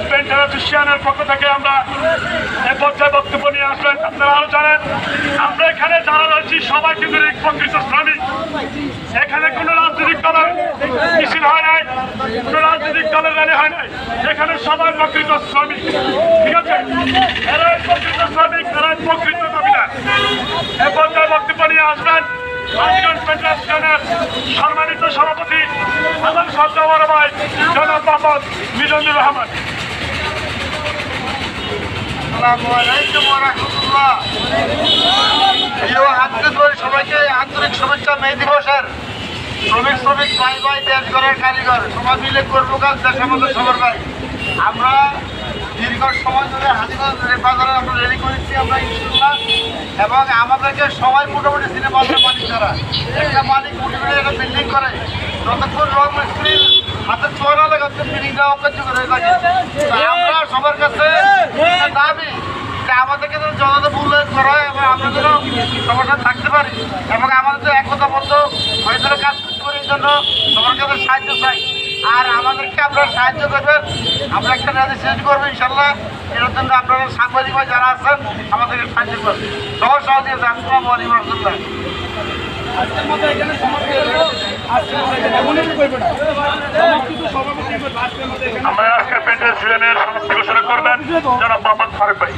Paint অ্যাসোসিয়েশনের পক্ষ থেকে আমরা এ পর্যায়ে বক্তব্য নিয়ে আসবেন। আপনারা আরো জানেন আমরা এখানে যারা রয়েছি সবাই কিন্তু প্রকৃত শ্রমিক। এখানে কোনো রাজনৈতিক দলের মিছিল হয় নাই, কোনো রাজনৈতিক দলের র্যালি হয় নাই। এখানে সবাই প্রকৃত শ্রমিক, ঠিক আছে? এরাই প্রকৃত শ্রমিক, এরাই প্রকৃত দাবিদার। এ পর্যায়ে বক্তব্য নিয়ে আসবেন আজগঞ্জ পেন্ট অ্যাসোসিয়েশনের সম্মানিত সভাপতি আলম সজ্জাওয়ার ভাই জনাব মোহাম্মদ মিজানুর রহমান। সবাইকে আন্তরিক শুভেচ্ছা মে দিবসের। শ্রমিক ভাই ভাই দেশ গড়ের কারিগর সবাই মিলে করবো কাজ দেশ আমাদের সবার ভাই। আমরা দীর্ঘ সময় ধরে হাজিগঞ্জ বাজারে আমরা রেডি করেছি আমরা ইনশাল্লাহ, এবং আমাদেরকে সবাই মোটামুটি সিনেমা মালিক যারা একটা মালিক মোটামুটি একটা বিল্ডিং করে যতক্ষণ রং মিস্ত্রি হাতে ছোঁয়া লাগাচ্ছে বিল্ডিং দেওয়া কার্যকর হয়ে থাকে। আমরা সবার কাছে দাবি যে আমাদেরকে যেন জনতা মূল্যায়ন করা হয় এবং আমরা যেন সবার সাথে থাকতে পারি এবং আমাদের যে একতাবদ্ধ হয়ে ধরে কাজ করতে পারি, এই জন্য সবার কাছে সাহায্য চাই। আর আমাদেরকে আপনারা সাহায্য করবেন, আমরা একটা র্যালি চেঞ্জ করবো ইনশাল্লাহ। এর জন্য আপনারা সাংবাদিক ভাই যারা আছেন আমাদেরকে সাহায্য করবেন। সবার সহযোগিতা। আসসালামু আলাইকুম রহমতুল্লাহ। আমরা আজকে পেন্ট অ্যাসোসিয়েশনের সমাপ্তি ঘোষণা করবেন জনাব মোহাম্মদ ফারুক ভাই।